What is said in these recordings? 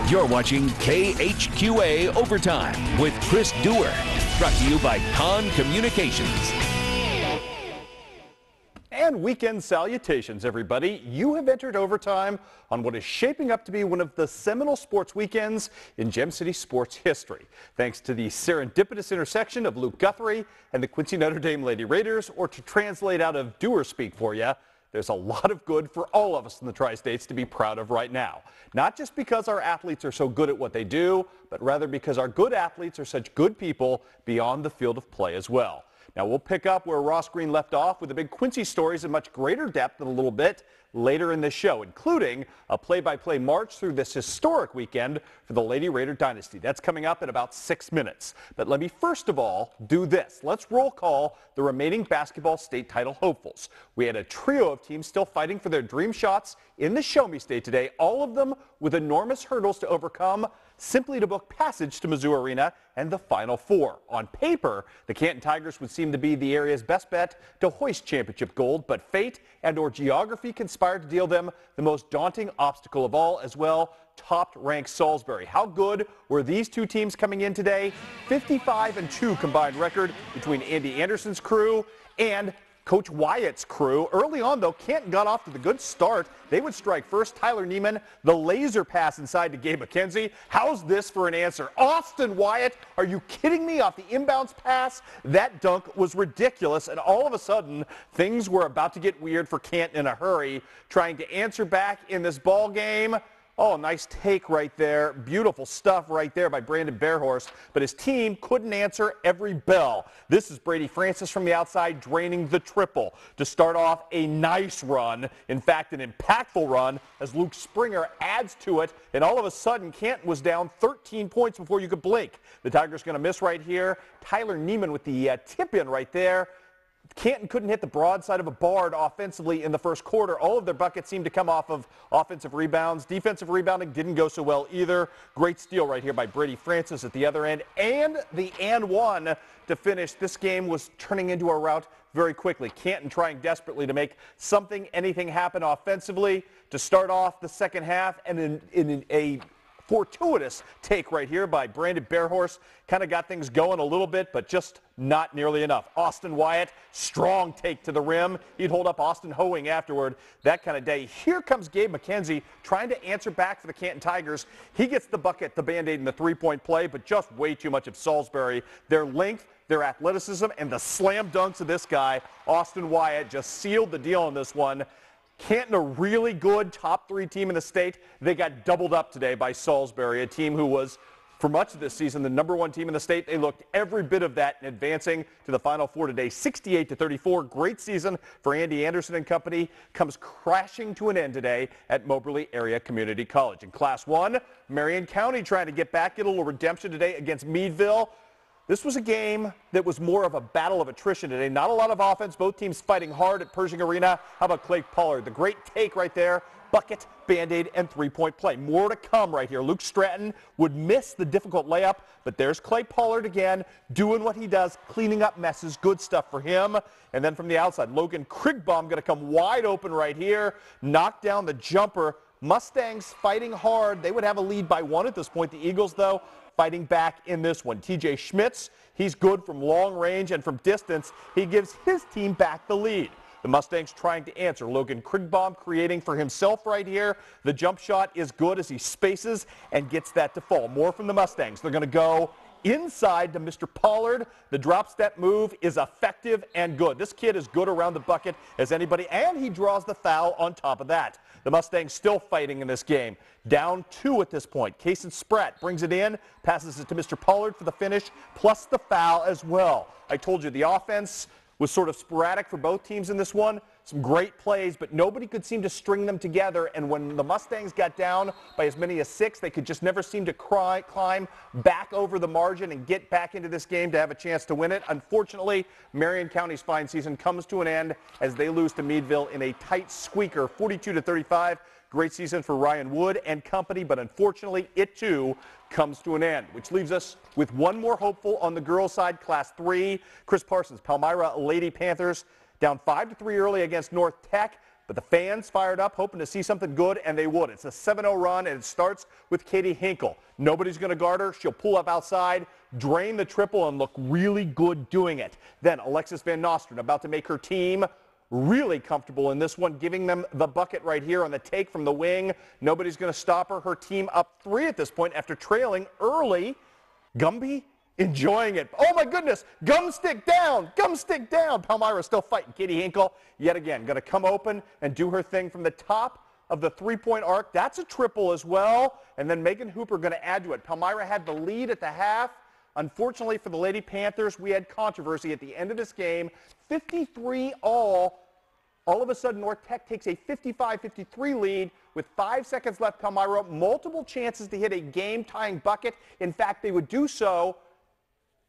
You're watching KHQA Overtime with Chris Dewar. Brought to you by Con Communications. And weekend salutations, everybody. You have entered overtime on what is shaping up to be one of the seminal sports weekends in Gem City sports history. Thanks to the serendipitous intersection of Luke Guthrie and the Quincy Notre Dame Lady Raiders, or to translate out of Dewar speak for you, there's a lot of good for all of us in the Tri-States to be proud of right now. Not just because our athletes are so good at what they do, but rather because our good athletes are such good people beyond the field of play as well. Now we'll pick up where Ross Green left off with the big Quincy stories in much greater depth in a little bit later in this show, including a play-by-play march through this historic weekend for the Lady Raider dynasty. That's coming up in about 6 minutes. But let me first of all do this. Let's roll call the remaining basketball state title hopefuls. We had a trio of teams still fighting for their dream shots in the Show Me State today, all of them with enormous hurdles to overcome simply to book passage to Mizzou Arena and the Final Four. On paper, the Canton Tigers would seem to be the area's best bet to hoist championship gold, but fate and/or geography conspired to deal them the most daunting obstacle of all as well, top-ranked Salisbury. How good were these two teams coming in today? 55-2 combined record between Andy Anderson's crew and Coach Wyatt's crew. Early on, though, Canton got off to the good start. They would strike first. Tyler Neiman, the laser pass inside to Gabe McKenzie. How's this for an answer? Austin Wyatt, are you kidding me? Off the inbounds pass, that dunk was ridiculous. And all of a sudden, things were about to get weird for Canton in a hurry, trying to answer back in this ball game. Oh, nice take right there. Beautiful stuff right there by Brandon Bearhorse. But his team couldn't answer every bell. This is Brady Francis from the outside draining the triple to start off a nice run. In fact, an impactful run as Luke Springer adds to it. And all of a sudden, Canton was down 13 points before you could blink. The Tigers going to miss right here. Tyler Neiman with the tip-in right there. Canton couldn't hit the broadside of a barred offensively in the first quarter. All of their buckets seemed to come off of offensive rebounds. Defensive rebounding didn't go so well either. Great steal right here by Brady Francis at the other end. And the and one to finish. This game was turning into a rout very quickly. Canton trying desperately to make anything happen offensively to start off the second half, and in a fortuitous take right here by Brandon Bearhorse. Kind of got things going a little bit, but just not nearly enough. Austin Wyatt, strong take to the rim. He'd hold up Austin Hoeing afterward. That kind of day. Here comes Gabe McKenzie trying to answer back for the Canton Tigers. He gets the bucket, the Band-Aid, and the three-point play, but just way too much of Salisbury. Their length, their athleticism, and the slam dunks of this guy, Austin Wyatt, just sealed the deal on this one. Canton, a really good top three team in the state. They got doubled up today by Salisbury, a team who was, for much of this season, the #1 team in the state. They looked every bit of that in advancing to the Final Four today, 68-34. Great season for Andy Anderson and company. Comes crashing to an end today at Moberly Area Community College. In Class 1, Marian County trying to get back, get a little redemption today against Meadville. This was a game that was more of a battle of attrition today. Not a lot of offense. Both teams fighting hard at Pershing Arena. How about Clay Pollard? The great take right there. Bucket, Band-Aid, and three-point play. More to come right here. Luke Stratton would miss the difficult layup, but there's Clay Pollard again doing what he does, cleaning up messes. Good stuff for him. And then from the outside, Logan Krigbaum going to come wide open right here. Knock down the jumper. Mustangs fighting hard. They would have a lead by 1 at this point. The Eagles, though, fighting back in this one. TJ Schmitz, he's good from long range and from distance. He gives his team back the lead. The Mustangs trying to answer. Logan Krigbaum creating for himself right here. The jump shot is good as he spaces and gets that to fall. More from the Mustangs. They're going to go inside to Mr. Pollard. The drop step move is effective and good. This kid is good around the bucket as anybody, and he draws the foul on top of that. The Mustangs still fighting in this game. Down 2 at this point. Kason Spratt brings it in, passes it to Mr. Pollard for the finish, plus the foul as well. I told you the offense was sort of sporadic for both teams in this one. Some great plays, but nobody could seem to string them together. And when the Mustangs got down by as many as 6, they could just never seem to climb back over the margin and get back into this game to have a chance to win it. Unfortunately, Marion County's fine season comes to an end as they lose to Meadville in a tight squeaker, 42-35. Great season for Ryan Wood and company, but unfortunately it too comes to an end, which leaves us with one more hopeful on the girls' side, Class 3. Chris Parsons, Palmyra Lady Panthers, down 5-3 early against North Tech. But the fans fired up, hoping to see something good, and they would. It's a 7-0 run, and it starts with Katie Hinkle. Nobody's going to guard her. She'll pull up outside, drain the triple, and look really good doing it. Then Alexis Van Nostrand about to make her team really comfortable in this one, giving them the bucket right here on the take from the wing. Nobody's going to stop her. Her team up 3 at this point after trailing early. Gumby enjoying it. Oh my goodness, gum stick down, gum stick down. Palmyra still fighting. Katie Hinkle, yet again, going to come open and do her thing from the top of the three-point arc. That's a triple as well. And then Megan Hooper going to add to it. Palmyra had the lead at the half. Unfortunately for the Lady Panthers, we had controversy at the end of this game. 53 all. All of a sudden, North Tech takes a 55-53 lead with 5 seconds left. Palmyra, multiple chances to hit a game-tying bucket. In fact, they would do so.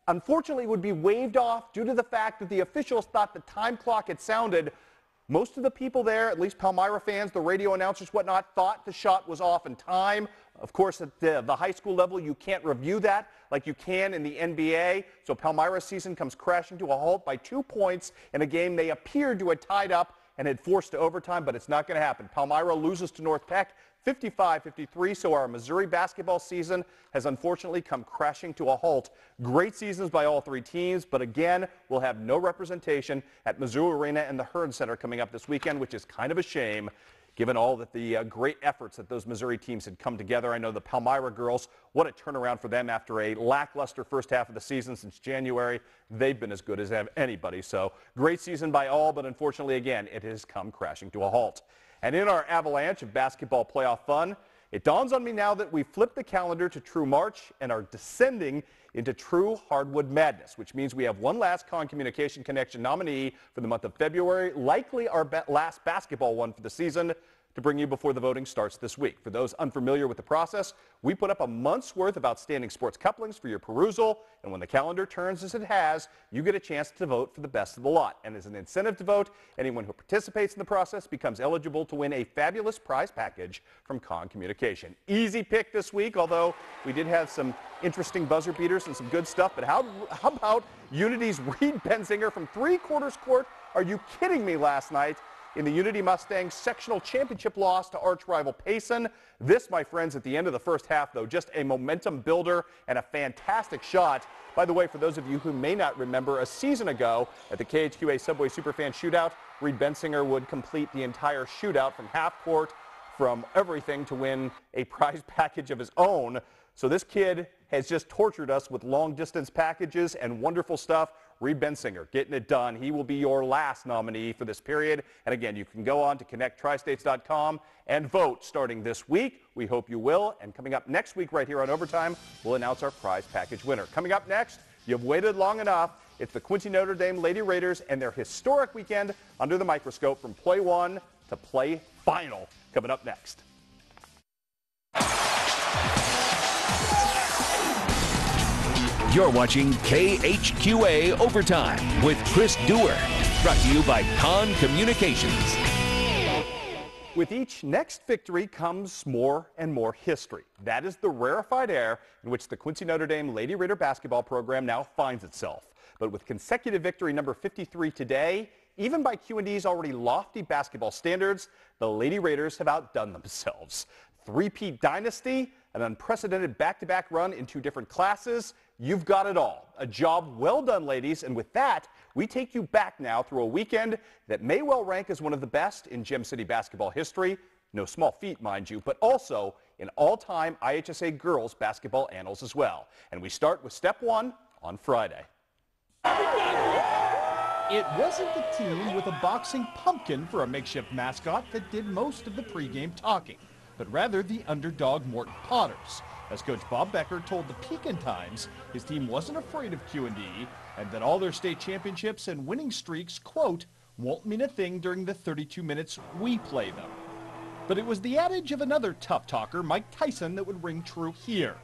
Unfortunately, it would be waved off due to the fact that the officials thought the time clock had sounded. Most of the people there, at least Palmyra fans, the radio announcers, whatnot, thought the shot was off in time. Of course, at the high school level, you can't review that like you can in the NBA. So Palmyra's season comes crashing to a halt by 2 points in a game they appeared to have tied up and had forced to overtime, but it's not going to happen. Palmyra loses to North Tech 55-53, so our Missouri basketball season has unfortunately come crashing to a halt. Great seasons by all 3 teams, but again, we'll have no representation at Mizzou Arena and the Hearn Center coming up this weekend, which is kind of a shame, given all that the great efforts that those Missouri teams had come together. I know the Palmyra girls, what a turnaround for them after a lackluster first half of the season since January. They've been as good as anybody, so great season by all, but unfortunately, again, it has come crashing to a halt. And in our avalanche of basketball playoff fun, it dawns on me now that we flipped the calendar to true March and are descending into true hardwood madness, which means we have one last Con Communication Connection nominee for the month of February, likely our last basketball one for the season, to bring you before the voting starts this week. For those unfamiliar with the process, we put up a month's worth of outstanding sports couplings for your perusal, and when the calendar turns as it has, you get a chance to vote for the best of the lot. And as an incentive to vote, anyone who participates in the process becomes eligible to win a fabulous prize package from Con Communication. Easy pick this week, although we did have some interesting buzzer beaters and some good stuff. But how about Unity's Reed Benzinger from 3/4 court? Are you kidding me last night? In the Unity Mustangs sectional championship loss to arch rival Payson. This, my friends, at the end of the first half, though, just a momentum builder and a fantastic shot. By the way, for those of you who may not remember, a season ago at the KHQA Subway Superfan Shootout, Reed Benzinger would complete the entire shootout from half court, from everything, to win a prize package of his own. So this kid has just tortured us with long-distance packages and wonderful stuff. Reed Benzinger getting it done. He will be your last nominee for this period. And again, you can go on to connecttristates.com and vote starting this week. We hope you will. And coming up next week right here on Overtime, we'll announce our prize package winner. Coming up next, you've waited long enough. It's the Quincy Notre Dame Lady Raiders and their historic weekend under the microscope from play 1 to play final. Coming up next. You're watching KHQA Overtime with Chris Dewar. Brought to you by Con Communications. With each next victory comes more and more history. That is the rarefied air in which the Quincy Notre Dame Lady Raider basketball program now finds itself. But with consecutive victory number 53 today, even by Q&D's already lofty basketball standards, the Lady Raiders have outdone themselves. Three-peat dynasty, an unprecedented back-to-back run in 2 different classes. You've got it all. A job well done, ladies. And with that, we take you back now through a weekend that may well rank as one of the best in Gem City basketball history. No small feat, mind you, but also in all-time IHSA girls basketball annals as well. And we start with step 1 on Friday. It wasn't the team with a boxing pumpkin for a makeshift mascot that did most of the pregame talking, but rather the underdog Morton Potters. As Coach Bob Becker told the Pekin Times, his team wasn't afraid of Q&D and that all their state championships and winning streaks, quote, won't mean a thing during the 32 minutes we play them. But it was the adage of another tough talker, Mike Tyson, that would ring true here.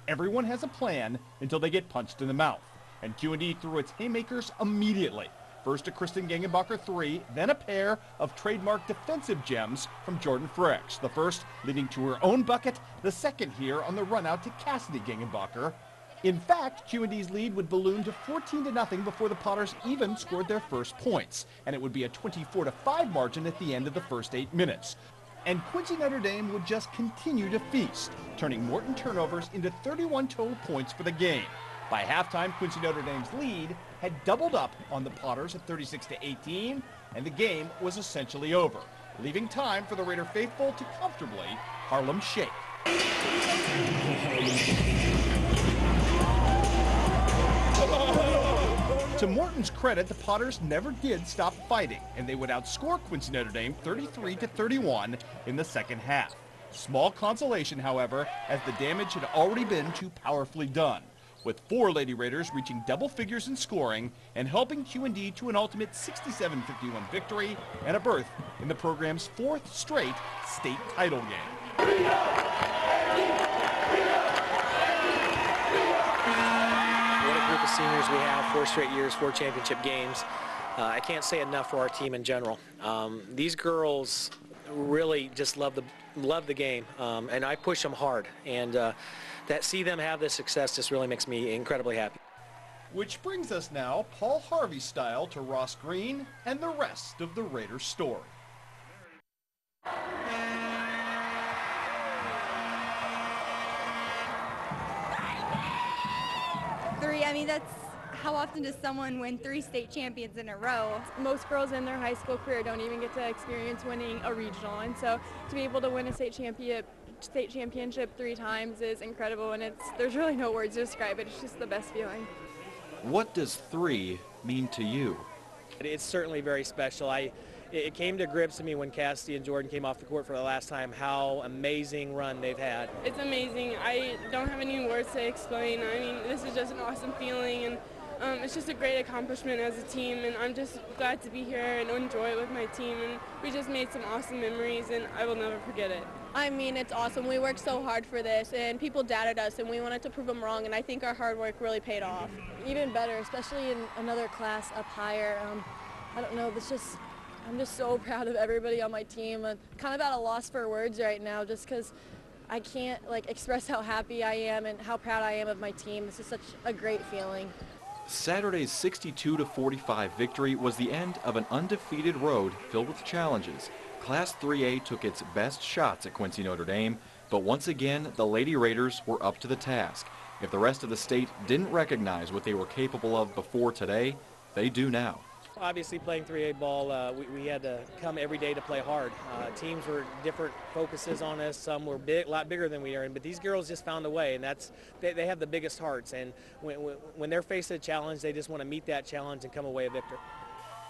Everyone has a plan until they get punched in the mouth. And Q&D threw its haymakers immediately. First a Kristen Gangenbacher 3, then a pair of trademark defensive gems from Jordan Fricks. The first leading to her own bucket, the second here on the run out to Cassidy Gangenbacher. In fact, Q&D's lead would balloon to 14-0 before the Potters even scored their first points, and it would be a 24-5 margin at the end of the first 8 minutes. And Quincy Notre Dame would just continue to feast, turning Morton turnovers into 31 total points for the game. By halftime, Quincy Notre Dame's lead had doubled up on the Potters at 36-18, and the game was essentially over, leaving time for the Raider faithful to comfortably Harlem Shake. To Morton's credit, the Potters never did stop fighting, and they would outscore Quincy Notre Dame 33-31 in the second half. Small consolation, however, as the damage had already been too powerfully done, with 4 Lady Raiders reaching double figures in scoring and helping Q&D to an ultimate 67-51 victory and a berth in the program's 4th straight state title game. Group of seniors we have, 4 straight years, 4 championship games. I can't say enough for our team in general. These girls really just love the game, and I push them hard, and see them have this success just really makes me incredibly happy. Which brings us now, Paul Harvey style, to Ross Green and the rest of the Raiders story. I mean, that's how often does someone win 3 state champions in a row? Most girls in their high school career don't even get to experience winning a regional, and so to be able to win a state championship 3 times is incredible, and there's really no words to describe it. It's just the best feeling. What does 3 mean to you? It's certainly very special. It came to grips to me when Cassidy and Jordan came off the court for the last time how amazing run they've had. It's amazing. I don't have any words to explain. I mean, this is just an awesome feeling, and it's just a great accomplishment as a team, and I'm just glad to be here and enjoy it with my team, and we just made some awesome memories, and I will never forget it. I mean, it's awesome. We worked so hard for this, and people doubted us, and we wanted to prove them wrong, and I think our hard work really paid off. Even better, especially in another class up higher. I don't know, I'm just so proud of everybody on my team. I'm kind of at a loss for words right now just because I can't express how happy I am and how proud I am of my team. This is such a great feeling. Saturday's 62-45 victory was the end of an undefeated road filled with challenges. Class 3A took its best shots at Quincy Notre Dame, but once again, the Lady Raiders were up to the task. If the rest of the state didn't recognize what they were capable of before today, they do now. Obviously, playing 3A ball, we had to come every day to play hard. Teams were different focuses on us. Some were a lot bigger than we are, but these girls just found a way, and they have the biggest hearts. And when they're faced with a challenge, they just want to meet that challenge and come away a victor.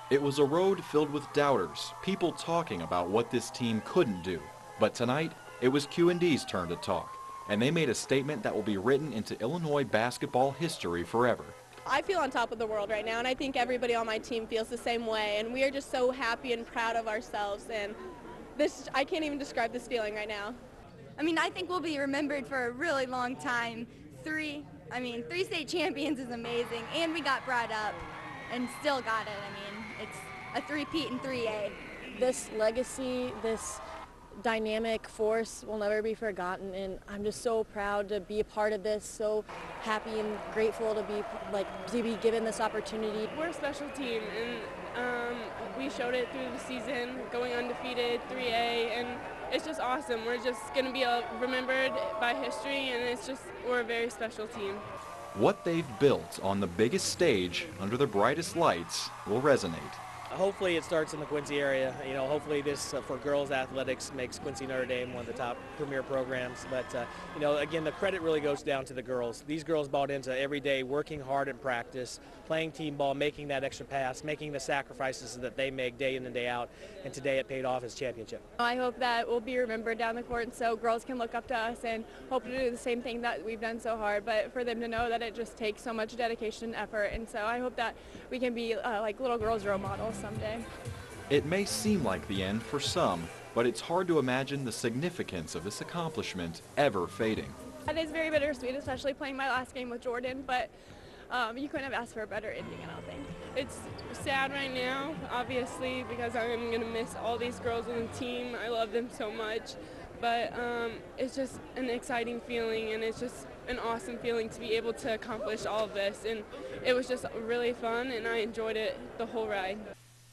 It was a road filled with doubters, people talking about what this team couldn't do. But tonight, it was Q&D's turn to talk, and they made a statement that will be written into Illinois basketball history forever. I feel on top of the world right now, and I think everybody on my team feels the same way, and we are just so happy and proud of ourselves, and I can't even describe this feeling right now. I mean, I think we'll be remembered for a really long time. 3 state champions is amazing, and we got brought up and still got it. I mean, it's a 3-peat in 3A. This legacy, this dynamic force will never be forgotten, and I'm just so proud to be a part of this, so happy and grateful to be given this opportunity. We're a special team, and we showed it through the season, going undefeated, 3A, and it's just awesome. We're just going to be remembered by history, and we're a very special team. What they've built on the biggest stage under the brightest lights will resonate. Hopefully it starts in the Quincy area. You know, hopefully this for girls athletics makes Quincy Notre Dame one of the top premier programs. But you know, again, the credit really goes down to the girls. These girls bought into every day, working hard in practice, playing team ball, making that extra pass, making the sacrifices that they make day in and day out. And today it paid off as championship. I hope that we'll be remembered down the court, so girls can look up to us and hope to do the same thing that we've done so hard. But for them to know that it just takes so much dedication and effort, and so I hope that we can be like little girls' role models someday. It may seem like the end for some, but it's hard to imagine the significance of this accomplishment ever fading. It is very bittersweet, especially playing my last game with Jordan, but you couldn't have asked for a better ending, I don't think. It's sad right now, obviously, because I'm going to miss all these girls on the team. I love them so much, but it's just an exciting feeling, and it's just an awesome feeling to be able to accomplish all of this, and it was just really fun, and I enjoyed it the whole ride.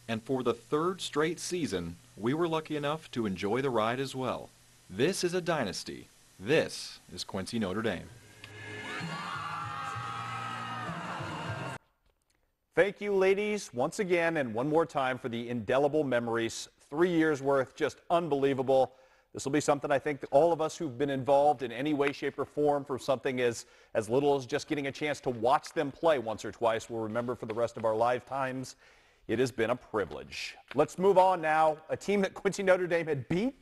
And for the third straight season, we were lucky enough to enjoy the ride as well. This is a dynasty. This is Quincy Notre Dame. Thank you, ladies, once again and one more time for the indelible memories. 3 years worth, just unbelievable. This will be something I think that all of us who've been involved in any way, shape, or form for something as little as just getting a chance to watch them play once or twice will remember for the rest of our lifetimes. It has been a privilege. Let's move on now. A team that Quincy Notre Dame had beat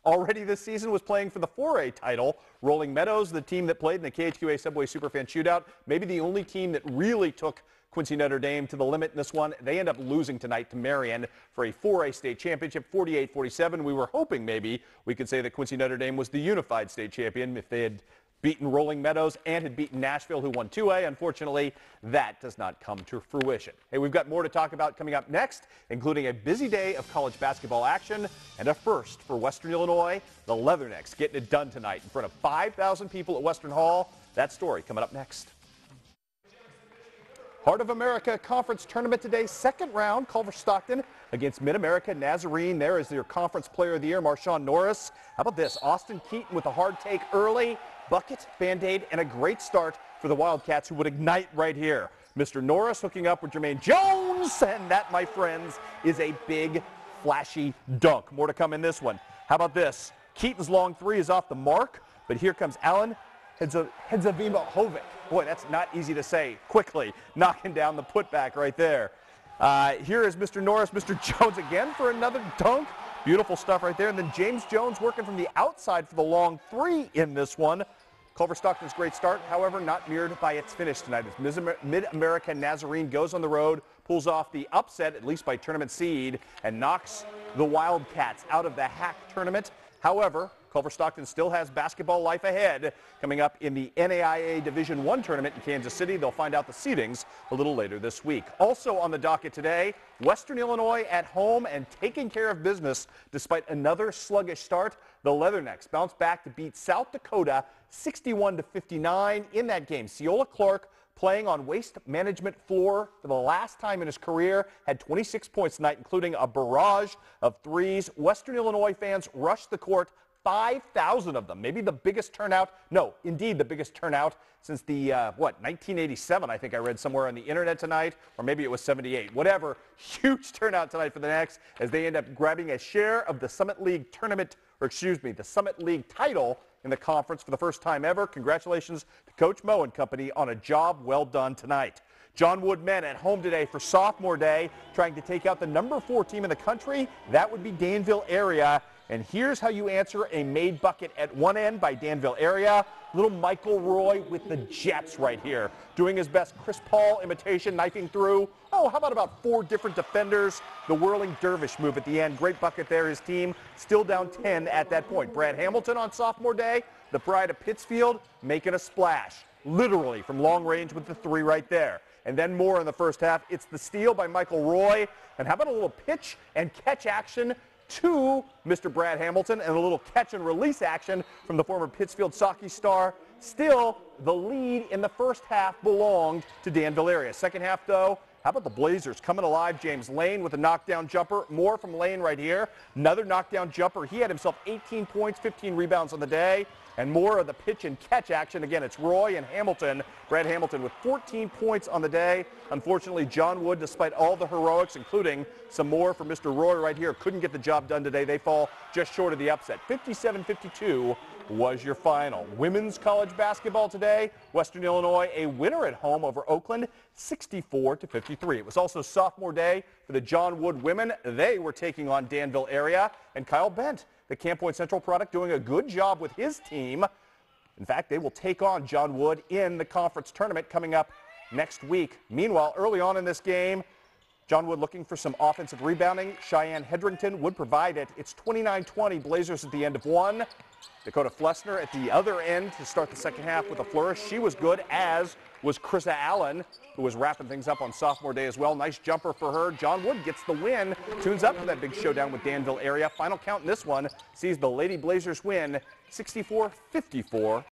already this season was playing for the 4A title. Rolling Meadows, the team that played in the KHQA Subway Superfan Shootout, maybe the only team that really took Quincy Notre Dame to the limit in this one. They end up losing tonight to Marian for a 4A state championship, 48-47. We were hoping maybe we could say that Quincy Notre Dame was the unified state champion if they had beaten Rolling Meadows and had beaten Nashville, who won 2A. Unfortunately, that does not come to fruition. Hey, we've got more to talk about coming up next, including a busy day of college basketball action and a first for Western Illinois. The Leathernecks getting it done tonight in front of 5,000 people at Western Hall. That story coming up next. Heart of America Conference Tournament today, second round, Culver Stockton against Mid-America Nazarene. There is their Conference Player of the Year, Marshawn Norris. How about this? Austin Keaton with a hard take early, bucket, Band-Aid, and a great start for the Wildcats, who would ignite right here. Mr. Norris hooking up with Jermaine Jones, and that, my friends, is a big, flashy dunk. More to come in this one. How about this? Keaton's long three is off the mark, but here comes Alan Hedzavimovic. Boy, that's not easy to say quickly, knocking down the putback right there. Here is Mr. Norris, Mr. Jones again for another dunk. Beautiful stuff right there. And then James Jones working from the outside for the long three in this one. Culver Stockton's great start, however, not mirrored by its finish tonight as Mid-America Nazarene goes on the road, pulls off the upset, at least by tournament seed, and knocks the Wildcats out of the HAC tournament. However, Culver Stockton still has basketball life ahead coming up in the NAIA Division I tournament in Kansas City. They'll find out the seedings a little later this week. Also on the docket today, Western Illinois at home and taking care of business despite another sluggish start. The Leathernecks bounce back to beat South Dakota 61-59 in that game. Ciola Clark, playing on waste management floor for the last time in his career, had 26 points tonight, including a barrage of threes. Western Illinois fans rushed the court, 5,000 of them, maybe the biggest turnout. No, indeed the biggest turnout since the, 1987, I think I read somewhere on the internet tonight, or maybe it was 78. Whatever, huge turnout tonight for the Necks as they end up grabbing a share of the Summit League tournament, or excuse me, the Summit League title in the conference for the first time ever. Congratulations to Coach Moe and company on a job well done tonight. John Wood men at home today for sophomore day, trying to take out the number 4 team in the country. That would be Danville area. And here's how you answer a made bucket at one end by Danville area. Little Michael Roy with the Jets right here, doing his best Chris Paul imitation, knifing through. Oh, how about 4 different defenders? The whirling dervish move at the end. Great bucket there. His team still down 10 at that point. Brad Hamilton on sophomore day, the pride of Pittsfield, making a splash, literally from long range with the 3 right there. And then more in the first half. It's the steal by Michael Roy. And how about a little pitch and catch action to Mr. Brad Hamilton, and a little catch and release action from the former Pittsfield Sockeye star. Still, the lead in the first half belonged to Danville area. Second half, though, how about the Blazers coming alive? James Lane with a knockdown jumper. More from Lane right here. Another knockdown jumper. He had himself 18 points, 15 rebounds on the day. And more of the pitch and catch action. Again, it's Roy and Hamilton. Brad Hamilton with 14 points on the day. Unfortunately, John Wood, despite all the heroics, including some more for Mr. Roy right here, couldn't get the job done today. They fall just short of the upset. 57-52 was your final. Women's college basketball today. Western Illinois, a winner at home over Oakland, 64-53. It was also sophomore day for the John Wood women. They were taking on Danville area. And Kyle Bent, the Camp Point Central product, doing a good job with his team. In fact, they will take on John Wood in the conference tournament coming up next week. Meanwhile, early on in this game, John Wood looking for some offensive rebounding. Cheyenne Hedrington would provide it. It's 29-20, Blazers at the end of one. Dakota Flessner at the other end to start the second half with a flourish. She was good, as was Chrissa Allen, who was wrapping things up on sophomore day as well. Nice jumper for her. John Wood gets the win, tunes up for that big showdown with Danville area. Final count in this one sees the Lady Blazers win 64-54